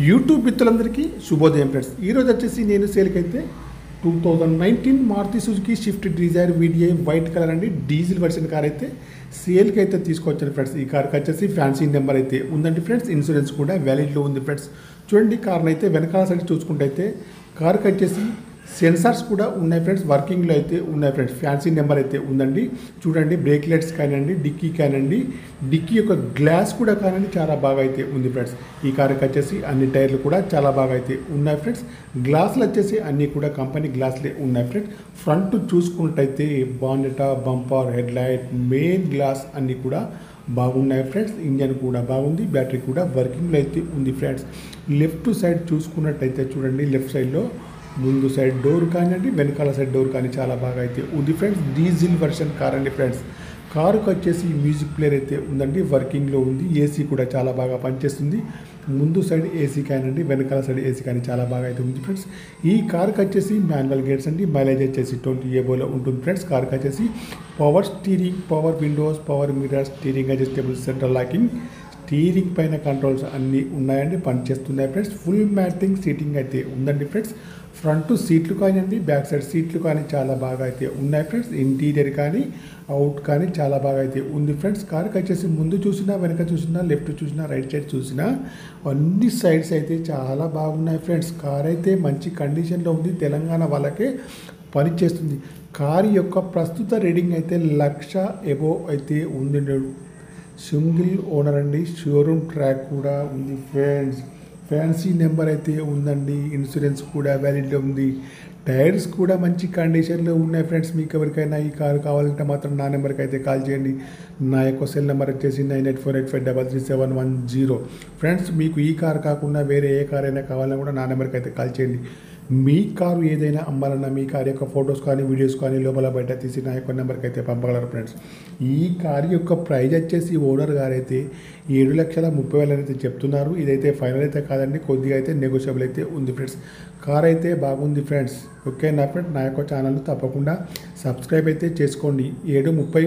YouTube మిత్రులందరికీ శుభోదయం friends. ఈరోజు వచ్చేసి నేను సేల్కి అయితే 2019 Maruti Suzuki Swift Dzire VDI white colour అండి డీజిల్ వర్షన్ కార్ అయితే సేల్కి అయితే తీసుకొచ్చాను ఫ్రెండ్స్. ఈ కార్కి వచ్చేసి ఫ్యాన్సీ నెంబర్ అయితే ఉందండి ఫ్రెండ్స్. ఇన్సూరెన్స్ కూడా వ్యాలిడ్లో ఉంది ఫ్రెండ్స్. చూడండి కార్ని అయితే వెనకాల సైడ్ చూసుకుంటే అయితే కార్కి వచ్చేసి సెన్సార్స్ కూడా ఉన్నాయి ఫ్రెండ్స్. వర్కింగ్లో అయితే ఉన్నాయి ఫ్రెండ్స్. ఫ్యాన్సీ నెంబర్ అయితే ఉందండి. చూడండి బ్రేక్ లైట్స్ కానివ్వండి, డిక్కీ కానివ్వండి, డిక్కీ యొక్క గ్లాస్ కూడా కానివ్వండి చాలా బాగా అయితే ఉంది ఫ్రెండ్స్. ఈ కార్కి వచ్చేసి అన్ని టైర్లు కూడా చాలా బాగా అయితే ఉన్నాయి ఫ్రెండ్స్. గ్లాసులు వచ్చేసి అన్నీ కూడా కంపెనీ గ్లాసులే ఉన్నాయి ఫ్రెండ్స్. ఫ్రంట్ చూసుకున్నట్టయితే బానెటా, bumper, head light, main glass అన్నీ కూడా బాగున్నాయి ఫ్రెండ్స్. ఇంజన్ కూడా బాగుంది, బ్యాటరీ కూడా వర్కింగ్లో అయితే ఉంది ఫ్రెండ్స్. లెఫ్ట్ సైడ్ చూసుకున్నట్టయితే చూడండి, లెఫ్ట్ సైడ్లో ముందు సైడ్ డోర్ కానివ్వండి, వెనకాల సైడ్ డోర్ కానీ చాలా బాగా అయితే ఉంది ఫ్రెండ్స్. డీజిల్ వర్షన్ కార్ అండి ఫ్రెండ్స్. కారుకు వచ్చేసి మ్యూజిక్ ప్లేయర్ అయితే ఉందండి, వర్కింగ్లో ఉంది. ఏసీ కూడా చాలా బాగా పనిచేస్తుంది. ముందు సైడ్ ఏసీ కానివ్వండి, వెనకాల సైడ్ ఏసీ కానీ చాలా బాగా అయితే ఉంది ఫ్రెండ్స్. ఈ కార్కి వచ్చేసి మాన్యువల్ గేట్స్ అండి. మైలేజ్ వచ్చేసి 20 ఏబోలో ఉంటుంది ఫ్రెండ్స్. కార్కి వచ్చేసి power steering, power Windows, power mirror, steering adjustable, central locking, steering పైన కంట్రోల్స్ అన్నీ ఉన్నాయండి, పనిచేస్తున్నాయి ఫ్రెండ్స్. ఫుల్ మ్యాటింగ్ సీటింగ్ అయితే ఉందండి ఫ్రెండ్స్. ఫ్రంట్ సీట్లు కానివ్వండి, బ్యాక్ సైడ్ సీట్లు కానీ చాలా బాగా అయితే ఉన్నాయి ఫ్రెండ్స్. ఇంటీరియర్ కానీ అవుట్ కానీ చాలా బాగా అయితే ఉంది ఫ్రెండ్స్. కార్కి వచ్చేసి ముందు చూసినా, వెనక చూసినా, లెఫ్ట్ చూసినా, రైట్ సైడ్ చూసినా అన్ని సైడ్స్ అయితే చాలా బాగున్నాయి ఫ్రెండ్స్. కార్ అయితే మంచి కండిషన్లో ఉంది. తెలంగాణ వాళ్ళకే పనిచేస్తుంది. కార్ యొక్క ప్రస్తుత రీడింగ్ అయితే 1,00,000 ఎబో అయితే ఉంది. సింగిల్ ఓనర్ అండి. షోరూమ్ ట్రాక్ కూడా ఉంది ఫ్రెండ్స్. ఫ్యాన్సీ నెంబర్ అయితే ఉందండి. ఇన్సూరెన్స్ కూడా వ్యాలిడ్లో ఉంది. టైర్స్ కూడా మంచి కండిషన్లో ఉన్నాయి ఫ్రెండ్స్. మీకు ఎవరికైనా ఈ కారు కావాలంటే మాత్రం నా నెంబర్కి అయితే కాల్ చేయండి. నా యొక్క సెల్ నెంబర్ వచ్చేసి 9848533710 ఫ్రెండ్స్. మీకు ఈ కారు కాకుండా వేరే ఏ కార్ అయినా కావాలన్నా కూడా నా నెంబర్కి అయితే కాల్ చేయండి. మీ కారు ఏదైనా అమ్మాలన్నా మీ కారు యొక్క ఫొటోస్ కానీ, వీడియోస్ కానీ లోపల బయట తీసి నా యొక్క నెంబర్కి అయితే పంపగలరు ఫ్రెండ్స్. ఈ కారు యొక్క ప్రైజ్ వచ్చేసి ఓనర్ గారు అయితే 7,30,000 అయితే చెప్తున్నారు. ఇదైతే ఫైనల్ అయితే కాదండి, కొద్దిగా అయితే నెగోషియబుల్ అయితే ఉంది ఫ్రెండ్స్. కార్ అయితే బాగుంది ఫ్రెండ్స్. ఓకే నా ఫ్రెండ్, నా యొక్క ఛానల్ తప్పకుండా సబ్స్క్రైబ్ అయితే చేసుకోండి. 7:30